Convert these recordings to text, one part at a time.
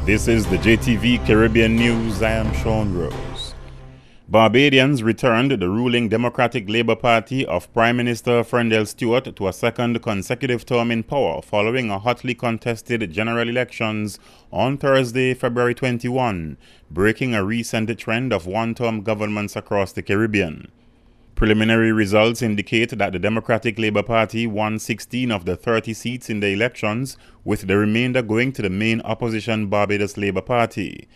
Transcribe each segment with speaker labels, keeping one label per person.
Speaker 1: This is the JTV Caribbean News. I am Sean Rose. Barbadians returned the ruling Democratic Labour Party of Prime Minister Frendel Stewart to a second consecutive term in power following a hotly contested general elections on Thursday, February 21, breaking a recent trend of one-term governments across the Caribbean. Preliminary results indicate that the Democratic Labour Party won 16 of the 30 seats in the elections, with the remainder going to the main opposition Barbados Labour Party.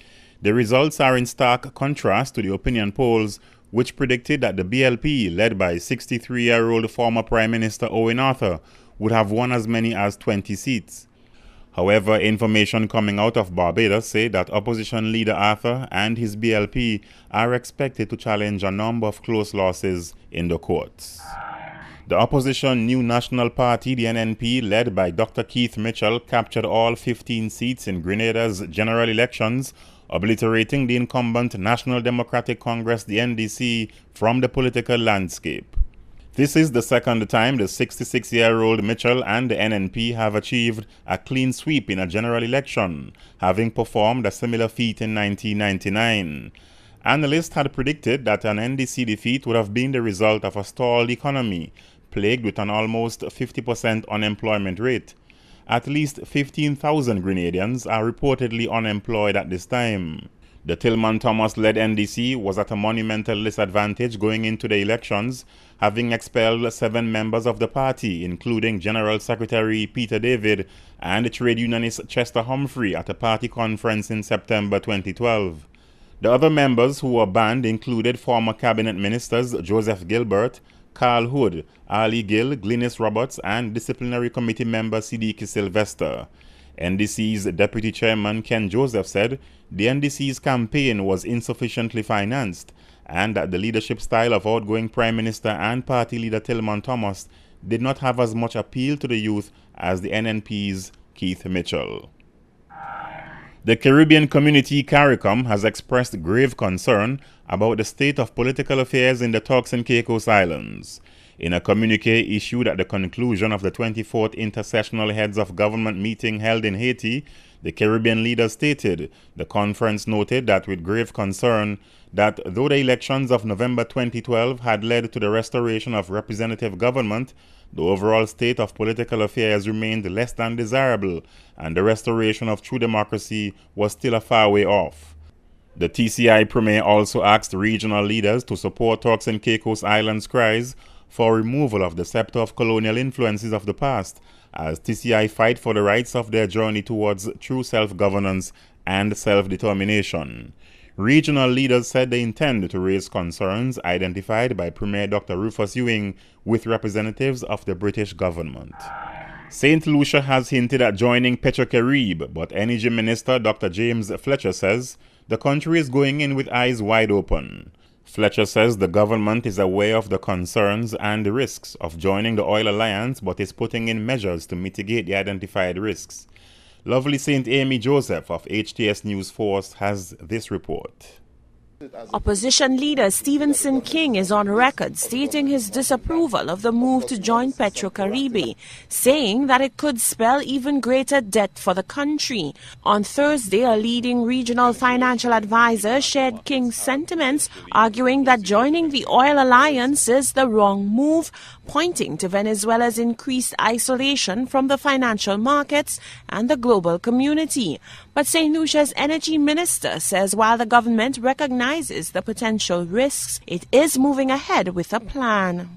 Speaker 1: The results are in stark contrast to the opinion polls, which predicted that the BLP, led by 63-year-old former Prime Minister Owen Arthur, would have won as many as 20 seats. However, information coming out of Barbados say that opposition leader Arthur and his BLP are expected to challenge a number of close losses in the courts. The opposition New National Party, the NNP, led by Dr. Keith Mitchell, captured all 15 seats in Grenada's general elections, obliterating the incumbent National Democratic Congress, the NDC, from the political landscape. This is the second time the 66-year-old Mitchell and the NNP have achieved a clean sweep in a general election, having performed a similar feat in 1999. Analysts had predicted that an NDC defeat would have been the result of a stalled economy, plagued with an almost 50% unemployment rate. At least 15,000 Grenadians are reportedly unemployed at this time. The Tillman Thomas-led NDC was at a monumental disadvantage going into the elections, having expelled 7 members of the party, including General Secretary Peter David and trade unionist Chester Humphrey at a party conference in September 2012. The other members who were banned included former cabinet ministers Joseph Gilbert, Carl Hood, Ali Gill, Glynis Roberts, and disciplinary committee member Siddiqui Sylvester. NDC's deputy chairman Ken Joseph said the NDC's campaign was insufficiently financed and that the leadership style of outgoing Prime Minister and party leader Tillman Thomas did not have as much appeal to the youth as the NNP's Keith Mitchell. The Caribbean community CARICOM has expressed grave concern about the state of political affairs in the Turks and Caicos Islands. In a communique issued at the conclusion of the 24th Intersessional Heads of Government meeting held in Haiti, the Caribbean leaders stated the conference noted that with grave concern that though the elections of November 2012 had led to the restoration of representative government, the overall state of political affairs remained less than desirable and the restoration of true democracy was still a far way off. The TCI Premier also asked regional leaders to support Turks and Caicos Islands' cries for removal of the scepter of colonial influences of the past, as TCI fight for the rights of their journey towards true self-governance and self-determination. Regional leaders said they intend to raise concerns identified by Premier Dr. Rufus Ewing with representatives of the British government. St. Lucia has hinted at joining Petro-Carib, but Energy Minister Dr. James Fletcher says the country is going in with eyes wide open. Fletcher says the government is aware of the concerns and the risks of joining the oil alliance, but is putting in measures to mitigate the identified risks. Lovely St. Amy Joseph of HTS News Force has this report.
Speaker 2: Opposition leader Stevenson King is on record stating his disapproval of the move to join Petro-Carib, saying that it could spell even greater debt for the country. On Thursday, a leading regional financial advisor shared King's sentiments, arguing that joining the oil alliance is the wrong move, pointing to Venezuela's increased isolation from the financial markets and the global community. But St. Lucia's energy minister says while the government recognizes the potential risks, it is moving ahead with a plan.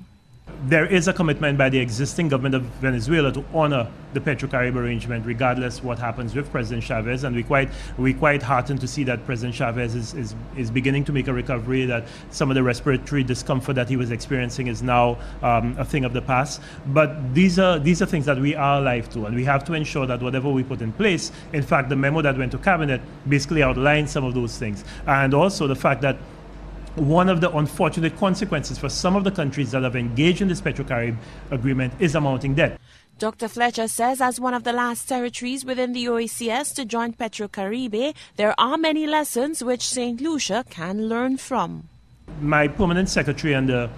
Speaker 3: There is a commitment by the existing government of Venezuela to honor the Petro-Carib arrangement, regardless what happens with President Chavez, and we're quite heartened to see that President Chavez is beginning to make a recovery, that some of the respiratory discomfort that he was experiencing is now a thing of the past. But these are things that we are alive to, and we have to ensure that whatever we put in place, in fact, the memo that went to Cabinet basically outlines some of those things, and also the fact that one of the unfortunate consequences for some of the countries that have engaged in this Petro-Carib agreement is a mounting debt.
Speaker 2: Dr. Fletcher says as one of the last territories within the OECS to join Petro-Carib, there are many lessons which St. Lucia can learn from.
Speaker 3: My permanent secretary and the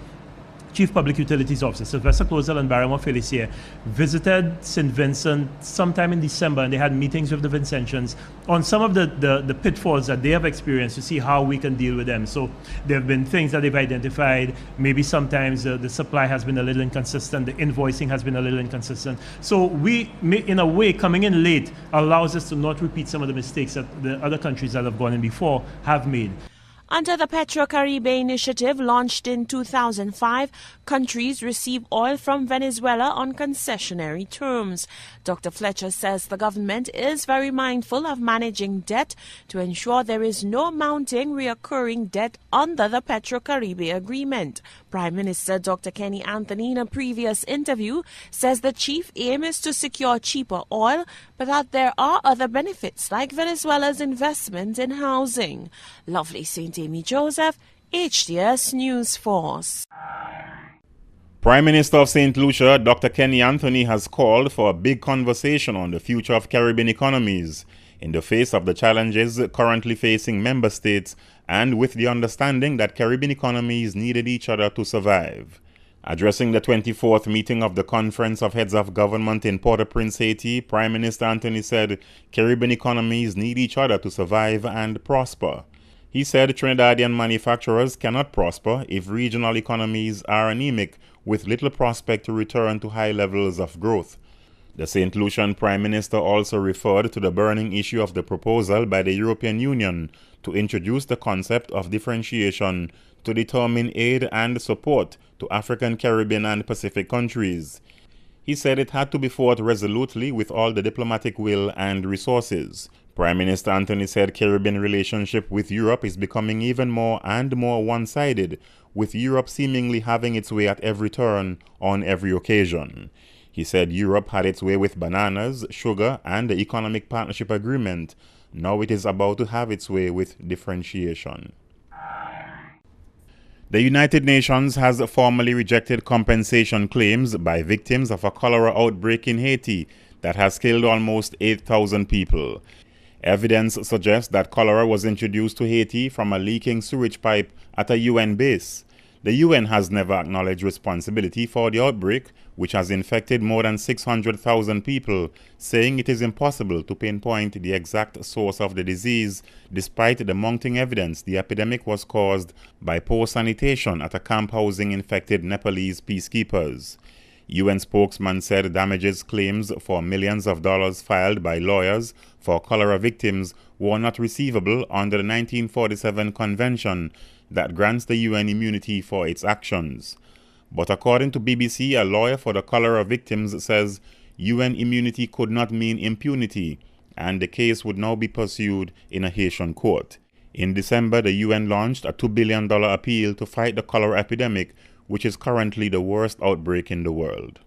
Speaker 3: Chief Public Utilities Officers, Sylvester Clozel and Barrymore Felicia, visited St. Vincent sometime in December, and they had meetings with the Vincentians on some of the pitfalls that they have experienced to see how we can deal with them. So there have been things that they've identified. Maybe sometimes the supply has been a little inconsistent, the invoicing has been a little inconsistent. So we, in a way, coming in late allows us to not repeat some of the mistakes that the other countries that have gone in before have made.
Speaker 2: Under the PetroCaribe initiative launched in 2005, countries receive oil from Venezuela on concessionary terms. Dr. Fletcher says the government is very mindful of managing debt to ensure there is no mounting reoccurring debt under the PetroCaribe agreement. Prime Minister Dr. Kenny Anthony, in a previous interview, says the chief aim is to secure cheaper oil, but that there are other benefits like Venezuela's investment in housing. Lovely St. Amy Joseph, HTS News Force.
Speaker 1: Prime Minister of St. Lucia, Dr. Kenny Anthony, has called for a big conversation on the future of Caribbean economies in the face of the challenges currently facing member states and with the understanding that Caribbean economies needed each other to survive. Addressing the 24th meeting of the Conference of Heads of Government in Port-au-Prince, Haiti, Prime Minister Anthony said Caribbean economies need each other to survive and prosper. He said Trinidadian manufacturers cannot prosper if regional economies are anemic, with little prospect to return to high levels of growth. The St. Lucian Prime Minister also referred to the burning issue of the proposal by the European Union to introduce the concept of differentiation to determine aid and support to African, Caribbean and Pacific countries. He said it had to be fought resolutely with all the diplomatic will and resources. Prime Minister Anthony said Caribbean relationship with Europe is becoming even more and more one-sided, with Europe seemingly having its way at every turn on every occasion. He said Europe had its way with bananas, sugar, and the Economic Partnership Agreement. Now it is about to have its way with differentiation. The United Nations has formally rejected compensation claims by victims of a cholera outbreak in Haiti that has killed almost 8,000 people. Evidence suggests that cholera was introduced to Haiti from a leaking sewage pipe at a UN base. The UN has never acknowledged responsibility for the outbreak, which has infected more than 600,000 people, saying it is impossible to pinpoint the exact source of the disease, despite the mounting evidence the epidemic was caused by poor sanitation at a camp housing infected Nepalese peacekeepers. UN spokesman said damages claims for millions of dollars filed by lawyers for cholera victims were not receivable under the 1947 convention that grants the UN immunity for its actions. But according to BBC, a lawyer for the cholera victims says UN immunity could not mean impunity, and the case would now be pursued in a Haitian court. In December, the UN launched a $2 billion appeal to fight the cholera epidemic, which is currently the worst outbreak in the world.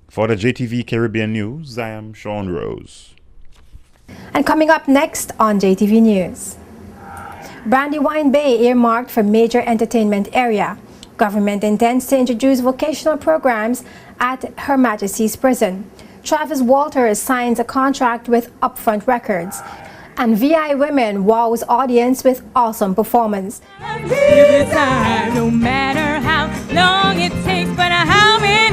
Speaker 1: For the JTV Caribbean News, I am Sean Rose.
Speaker 4: And coming up next on JTV News. Brandywine Bay earmarked for major entertainment area. Government intends to introduce vocational programs at Her Majesty's Prison. Travis Walters signs a contract with Upfront Records. And VI Women wows audience with awesome performance.
Speaker 5: Every time, no matter how long it takes, but how many